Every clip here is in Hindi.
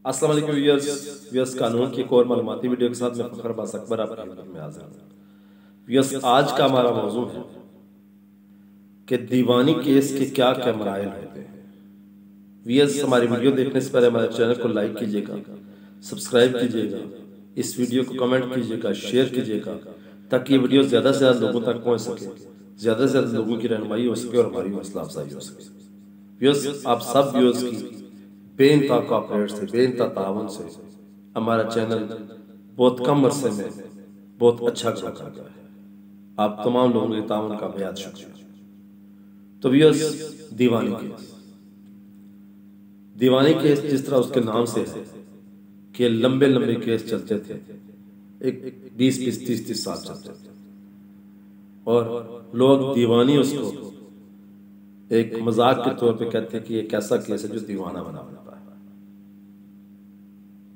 अस्सलाम वालेकुम व्यूअर्स कानून की एक और मालूमाती वीडियो के साथ मैं फखर अब्बास अकबर आपकी खिदमत में हाजिर हूँ। व्यूअर्स आज का हमारा मौजू है कि दीवानी केस के क्या क्या मराइल होते हैं। व्यूअर्स हमारी वीडियो देखने से पहले हमारे चैनल को लाइक कीजिएगा, सब्सक्राइब कीजिएगा, इस वीडियो को कमेंट कीजिएगा, शेयर कीजिएगा ताकि ये वीडियो ज़्यादा से ज़्यादा लोगों तक पहुँच सके, ज़्यादा से ज़्यादा लोगों की रहनुमाई हो सके और हमारी हौसला अफजाई हो सके। व्यूअर्स आप सब व्यूअर्स की बेइंतहा कोऑपरेट से, बेइंतहा ताउन से हमारा चैनल बहुत कम अरसे में बहुत अच्छा ग्रो कर गया है। आप तमाम लोगों के ताउन का बेहद शुक्रिया। तो व्यूअर्स दीवानी केस जिस तरह उसके नाम से है कि लंबे लंबे केस चलते थे, एक 20-20, 30-30 साल चलते थे और लोग दीवानी उसको एक मजाक के तौर पे कहते हैं कि एक ऐसा केस है जो दीवाना बना बनता है।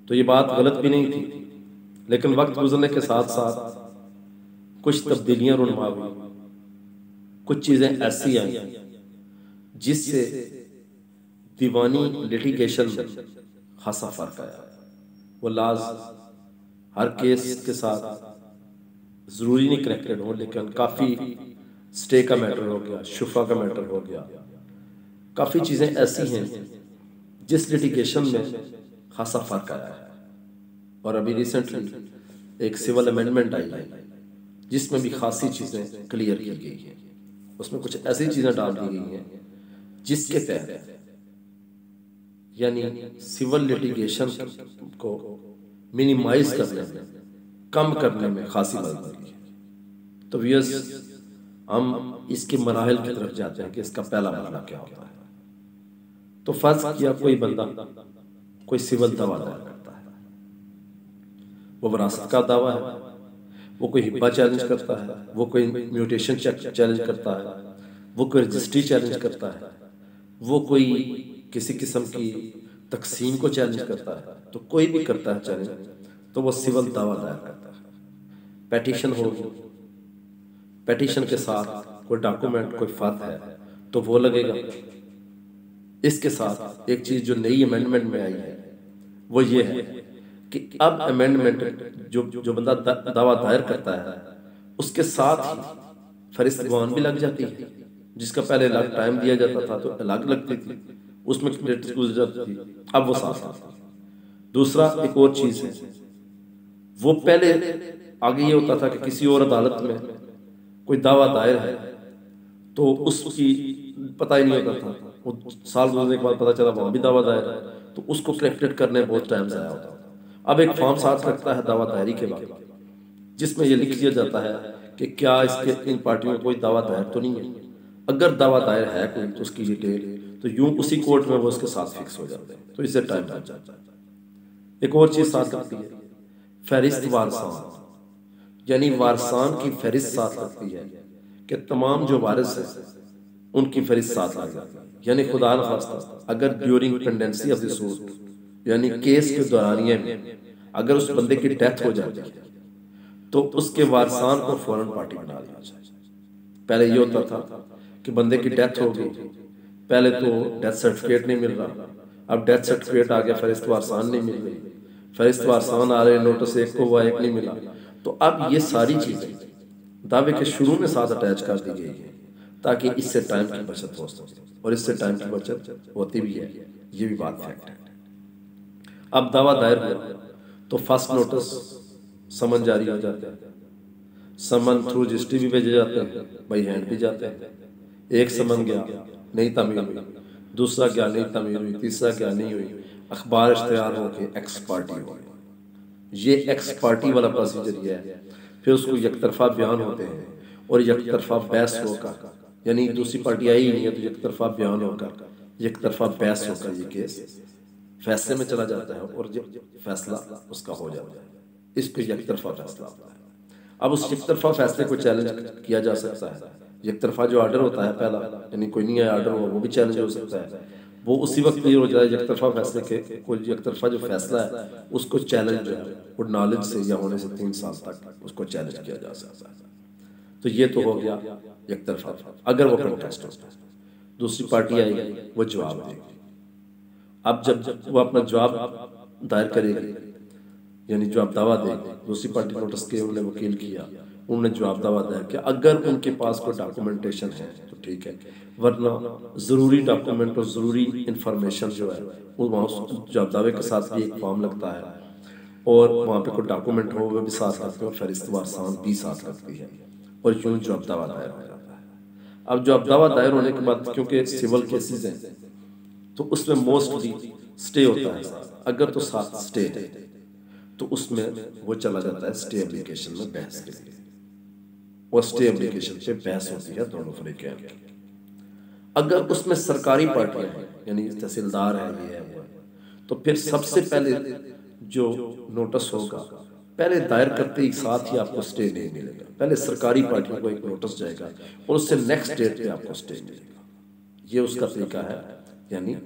तो ये बात गलत भी नहीं थी, लेकिन वक्त गुजरने के साथ साथ कुछ तब्दीलियां रुनमा हुई, कुछ चीजें ऐसी आई जिससे दीवानी लिटिगेशन में खासा फर्क आया। वो लाज हर केस के साथ जरूरी नहीं कनेक्टेड हो, लेकिन काफी स्टे का मैटर हो गया, शुफा का मैटर हो गया, काफी चीजें ऐसी हैं जिस लिटिगेशन में खासा फर्क आया है। और अभी रिसेंटली एक सिविल अमेंडमेंट आई है जिसमें भी खासी चीजें क्लियर की गई हैं। उसमें कुछ ऐसी चीजें डाल दी गई हैं जिसके तहत यानी सिविल लिटिगेशन को मिनिमाइज करने में, कम करने में खासी मदद मिली है। तो व्यूअर्स हम इसके मराहिल की तरफ जाते हैं कि इसका पहला मरहला क्या होता है। तो फर्ज किया कोई बंदा कोई सिविल दावा दायर करता है, वो विरासत का दावा है, वो कोई हिब्बा चैलेंज करता है, वो कोई म्यूटेशन चैलेंज करता है, वो कोई रजिस्ट्री चैलेंज करता है, वो कोई किसी किस्म की तकसीम को चैलेंज करता है, तो कोई भी करता है चैलेंज तो वो सिविल दावा दायर करता है। पेटिशन होगी, पेटिशन के साथ कोई डॉक्यूमेंट, कोई फर्द है तो वो लगेगा। इसके साथ एक चीज जो नई अमेंडमेंट में आई है वो ये है कि अब अमेंडमेंट जो बंदा दावा दायर करता है उसके साथ ही फरिश्त गवान भी लग जाती है, जिसका पहले अलग टाइम दिया जाता था तो अलग लगती थी, उसमें गुजर जाती थी, अब वो साथ साथ। दूसरा एक और चीज है, वो पहले आगे ये होता था कि किसी और अदालत में कोई दावा दायर है तो उसकी पता ही नहीं होता था, वो साल गुजरने के बाद पता चला वहां भी दावा दायर है, तो उसको कलेक्टेड करने बहुत टाइम जाया होता था। अब एक फॉर्म साथ लगता है दावा दायरी के बाद जिसमें यह लिख दिया जाता है कि क्या इसके इन पार्टियों में कोई दावा दायर तो नहीं है। अगर दावा दायर है कोई तो उसकी डिटेल तो यूं उसी कोर्ट में वो उसके साथ फिक्स हो जाते हैं, तो इससे टाइम लग जाता है। एक और चीज साथ लगती है, फहरिस्त वारसान, यानी वारसान की फहरिस्त साथ लगती है कि तमाम जो वारिस हैं उनकी फहरिस्त साथ लग जाती है। यानी खुदा न खास्ता अगर during pendency of the suit यानी केस के दौरानिए में अगर उस बंदे की डेथ हो जाती है तो उसके वारसान को फौरन पार्टी बना लिया जाए। पहले ये होता था कि बंदे की डेथ हो गई, पहले तो डेथ सर्टिफिकेट नहीं मिल रहा, अब डेथ सर्टिफिकेट आ गया, फरिश्त वारसान नहीं मिल रही, फरिश्त वारसान आ रहे, नोटिस एक को हुआ एक नहीं मिला। तो अब ये सारी चीजें दावे के शुरू में साथ अटैच कर दी गई है ताकि इससे टाइम की बचत हो सके, और इससे टाइम की बचत होती भी है, ये भी बात फैक्ट है। अब दावा दायर हुआ तो फर्स्ट नोटिस समन जारी हो जाता है, समन थ्रू रजिस्ट्री भी भेजे जाते हैं, बाई हैंड भी जाते हैं। एक समन गया नहीं तमीर हुई, दूसरा गया नहीं तमीर हुई, तीसरा गया नहीं हुई, अखबार इश्तेहार होके एक्स पार्टी हो गई। ये एक्स पार्टी वाला प्रोसीजर ये है। फिर उसको यकतरफा बयान होते हैं और यकतरफा बहस होकर, यानी दूसरी पार्टी आई ही नहीं है तो यकतरफा बयान होकर, यकतरफा बहस होकर ये केस फैसले में चला जाता है और फैसला उसका हो जाता है। इसको यकतरफा फैसला होता है। अब उस यकतरफा फैसले को चैलेंज किया जा सकता है। यकतरफा जो आर्डर होता है पहला, यानी कोई नहीं है आर्डर हुआ, वो भी चैलेंज हो सकता है। वो उसी वक्त क्लियर हो जाए यकतरफा फैसले के, कोई यकतरफा जो फैसला है उसको चैलेंज जो है वो नॉलेज से या होने से 3 साल तक उसको चैलेंज किया जा सकता है। तो ये तो हो गया यकतरफा। अगर वो कंटेस्ट होता है, दूसरी पार्टी आएगी वो जवाब देगी। अब जब वो अपना जवाब दायर करेगी, यानी जवाब दावा देगी। दूसरी पार्टी नोटिस के उन्होंने वकील किया, उन्होंने जवाब दावा दायर किया। अगर उनके पास कोई डॉक्यूमेंटेशन है तो ठीक है, वरना ज़रूरी डॉक्यूमेंट और ज़रूरी इंफॉर्मेशन जो है वो वहाँ जवाब दावे के साथ भी एक फॉर्म लगता है, और वहाँ पे कोई डॉक्यूमेंट हो वो भी साथ लगते हैं, और फहरिस्त वारसान भी साथ लगती है, और यूँ जवाब दावा दायर हो जाता है। अब जवाब दावा दायर होने के बाद, क्योंकि सिविल केसेस हैं तो उसमें मोस्टली स्टे होता है। अगर तो साथ स्टे है तो उसमें वो चला जाता है स्टे एप्लीकेशन में बहस के लिए, और स्टे एप्लीकेशन पे बहस होती है दोनों फरीकें की। अगर उसमें सरकारी पार्टियां हैं, यानी तहसीलदार है, ये है वो है, तो फिर सबसे पहले जो नोटिस होगा, पहले दायर करते ही साथ ही आपको स्टे नहीं मिलेगा। पहले सरकारी पार्टियों को एक नोटिस जाएगा और उससे नेक्स्ट डेट पे आपको स्टे मिलेगा। ये उसका तरीका है, यानी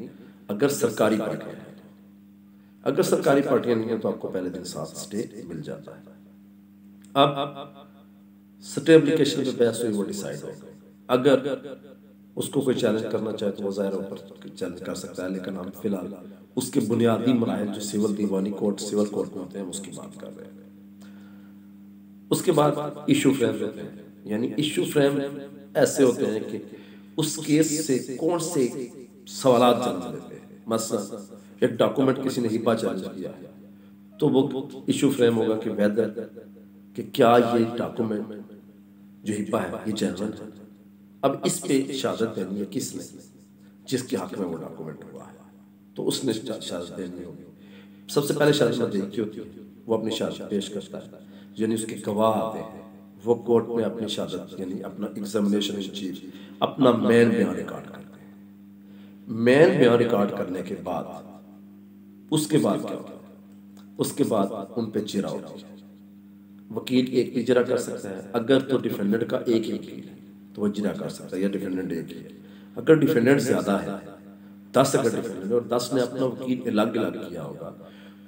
अगर सरकारी पार्टियां हैं। अगर सरकारी पार्टियां नहीं है तो आपको पहले दिन साथ स्टे मिल जाता है। अब स्टे एप्लीकेशन पे बहस हुई, वो डिसाइड होगा। अगर उसको कोई चैलेंज करना चाहे तो वो ज़ाहिर ऊपर चैलेंज कर सकता है, लेकिन हम फिलहाल उसके बुनियादी मराहल जो सिविल दीवानी कोर्ट, सिविल कोर्ट में होते हैं, उसकी बात कर रहे हैं। उसके बाद इशू फ्रेम होते हैं, यानी इशू फ्रेम ऐसे होते हैं कि उस केस से कौन से सवालात जन्म लेते हैं। मसलन एक डॉक्यूमेंट किसी ने हिब्बा चैलेंज किया है तो वो इशू फ्रेम होगा कि वेदर कि क्या ये डॉक्यूमेंट जो हिब्बा है ये जेन्युइन है। अब इस पे शहादत देनी है किसने, जिसके हक में वो डॉक्यूमेंट हुआ है, तो उसने शहादत देनी होगी। सबसे पहले शहादत मदई की होती है, वो अपनी शहादत पेश करता है, यानी उसके गवाह आते हैं, वो कोर्ट में अपनी शहादत यानी अपना एग्जामिनेशन इन चीफ अपना मेन बयान रिकॉर्ड करते हैं। मेन बयान रिकॉर्ड करने के बाद उसके बाद क्या होता है, उसके बाद उन पे जिरा होती है। वकील एक भी जिरा कर सकता है, अगर तो डिफेंडेंट का एक ही वकील है तो वो जिरा कर सकता है, या डिफेंडेंट एक ही है। अगर डिफेंडेंट ज्यादा है, 10 अगर डिफेंडेंट और 10 ने अपना वकील अलग अलग किया होगा,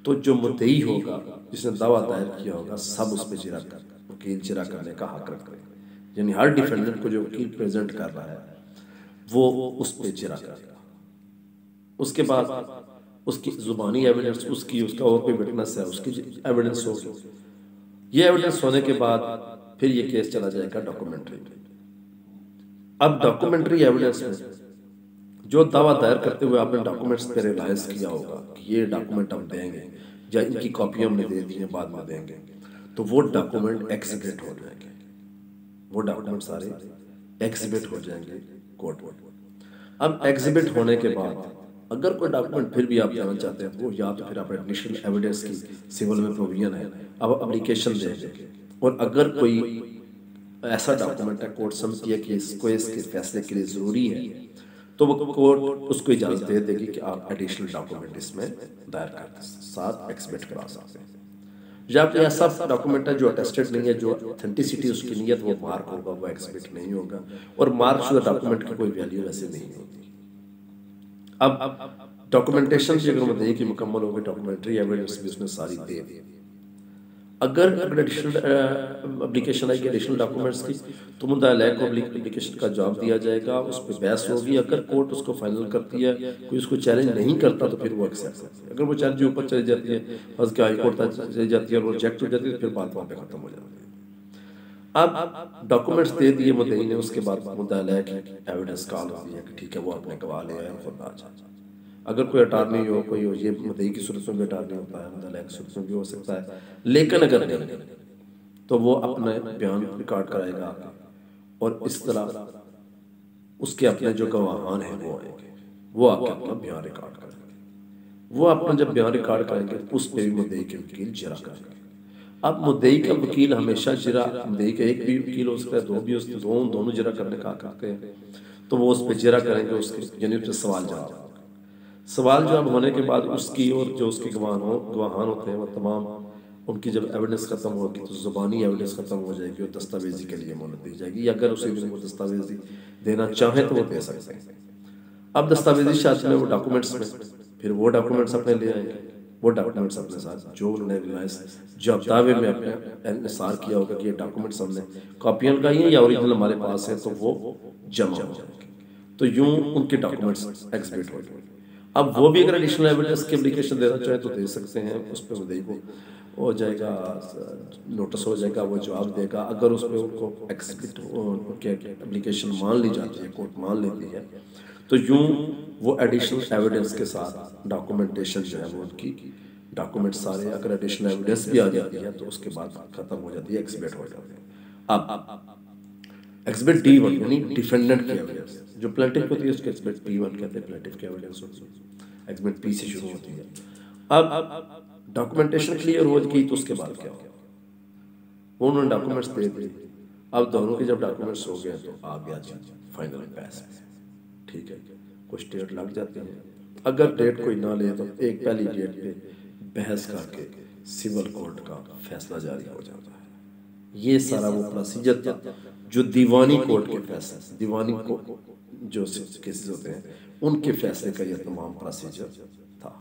तो जो मुद्दई होगा जिसने दावा दायर किया होगा सब उस पर जिरा कर वकील जिरा करने का हक रखते हैं। यानी हर डिफेंडेंट को जो वकील प्रेजेंट कर रहा है वो उस पर जिरा करेगा। उसके बाद उसकी जुबानी एविडेंस, उसकी उसका और कोई विटनेस है उसकी एविडेंस होगी। ये एविडेंस होने के बाद फिर ये केस चला जाएगा डॉक्यूमेंट्री। अब डॉक्यूमेंट्री एविडेंस में जो दावा दायर करते हुए आपने डॉक्यूमेंट्स पे रिलायंस किया होगा कि ये डॉक्यूमेंट हम देंगे या इनकी कॉपी हमने दे दी है बाद में देंगे, तो वो डॉक्यूमेंट एग्जिबिट हो जाएंगे। वो डॉक्यूमेंट सारे एग्जिबिट हो जाएंगे कोर्ट में। अब एग्जिबिट होने के बाद अगर कोई डॉक्यूमेंट फिर भी आप जाना चाहते हैं तो या तो फिर आप एडिशनल एविडेंस की सिविल में प्रोविजन है, अब एप्लीकेशन देंगे, और अगर कोई ऐसा डॉक्यूमेंट है कोर्ट समझती है कि इसको इसके फैसले के लिए ज़रूरी है तो वो कोर्ट उसको इजाज़त दे देगी कि आप एडिशनल डॉक्यूमेंट इसमें दायर कर साथ एक्सपेक्ट करा सकते हैं। या कोई ऐसा डॉक्यूमेंट है जो अटेस्टेड नहीं है, जो ऑथेंटिसिटी उसकी नहीं है, तो वो मार्क होगा, वो एक्सपेक्ट नहीं होगा, और मार्क शुदा डॉक्यूमेंट की कोई वैल्यू वैसे नहीं होती। अब डॉक्यूमेंटेशन की अगर मुद्दे की मुकम्मल होगी, डॉक्यूमेंट्री एविडेंस भी उसने सारी दे दी। अगर एडिशनल एप्लीकेशन आएगी एडिशनल डॉक्यूमेंट्स की तो मुद्दा अलग को एप्लीकेशन का जवाब दिया जाएगा, उस पर बहस होगी। अगर कोर्ट उसको फाइनल करती है, कोई उसको चैलेंज नहीं करता तो फिर वो एक्सेप्ट करती है। अगर वो चैलेंज ऊपर चली जाती है, बस हाई कोर्ट तक चली जाती है और रिजेक्ट हो जाती है, फिर बात वहाँ पे खत्म हो जाती है। अब डॉक्यूमेंट्स दे दिए मुद्दई ने, उसके बाद मुद्दा अलग की एविडेंस कॉल होती है कि ठीक है वो अपने गवाह ले आए खुद आ जाए। अगर कोई अटार्नी हो, कोई हो, ये मुद्दई की सूरत में भी अटार्नी होता है, मुद्दा की सूरत में भी हो सकता है, लेकिन अगर नहीं तो वो अपने बयान रिकॉर्ड कराएगा और इस तरह उसके अपने जो गवाहान हैं वो आएंगे, वो आके अपना बयान रिकॉर्ड करेंगे। वो अपना जब बयान रिकॉर्ड करेंगे उस पर भी मुद्दई के वकील जिरा करेंगे। अब मुद्दई का वकील हमेशा जिरा, मुद्दई का एक भी वकील हो सकता है, दो भी हो सकते हैं, दोनों जिरा करने का हक रखते हैं, तो वो उस पर जिरा करेंगे। उसके यानी उससे सवाल जवाब होने के बाद उसकी और जो उसके गवाहान होते हैं वो तमाम उनकी जब एविडेंस खत्म होगी तो ज़ुबानी एविडेंस खत्म हो जाएगी और दस्तावेजी के लिए मोहलत दी जाएगी। अगर उसी दिन वो दस्तावेजी देना चाहें तो वो दे सकते हैं। अब दस्तावेजी शायद में वो डॉक्यूमेंट्स में फिर वो डॉक्यूमेंट्स अपने ले आएंगे, वो डॉक्यूमेंट्स अपने साथ जो उन्होंने जब दावे में अपने इंसार किया होगा कि ये डॉक्यूमेंट्स हमने कॉपियाँ लगाई हैं या ओरिजिनल हमारे पास है, तो वो जमा हो जाएंगे। तो यूं उनके डॉक्यूमेंट्स एग्जिबिट हो जाएंगे। अब वो भी अगर एडिशनल एविडेंस की एप्लीकेशन देना चाहे तो दे सकते हैं, उस पर मुद्दई को हो जाएगा, नोटिस हो जाएगा, वो जवाब देगा। अगर उस पर उनको एक्सप्लिट एप्लीकेशन मान ली जाती है, कोर्ट मान लेती है, तो यूं वो एडिशनल एविडेंस के साथ डॉक्यूमेंटेशन जो है वो उनकी डॉक्यूमेंट सारे, अगर एडिशनल एविडेंस भी आ जाती है तो उसके बाद खत्म हो जाती है, एक्सपेक्ट हो जाती है। अब एक्सपेक्ट D1 यानी डिफेंडेंट की एविडेंस, जो प्लेंटिफ होती है उसके एक्सपेक्ट P1 कहते हैं, प्लेंटिफ की एविडेंस होती है, एक्सपेक्ट P से शुरू होती है। अब डॉक्यूमेंटेशन क्लियर हो गई तो उसके बाद क्या होगा, वो उन्होंने डॉक्यूमेंट्स दे दिए। अब दोनों के जब डॉक्यूमेंट्स हो गए तो आ गया फाइनल पैस, ठीक है, कुछ डेट लग जाती है। अगर डेट कोई ना ले तो एक पहली डेट पे बहस करके सिविल कोर्ट का फैसला जारी हो जाता है। ये सारा वो प्रोसीजर था जो दीवानी कोर्ट के फैसले, दीवानी को जो केसेस होते हैं उनके फैसले का ये तमाम प्रोसीजर था।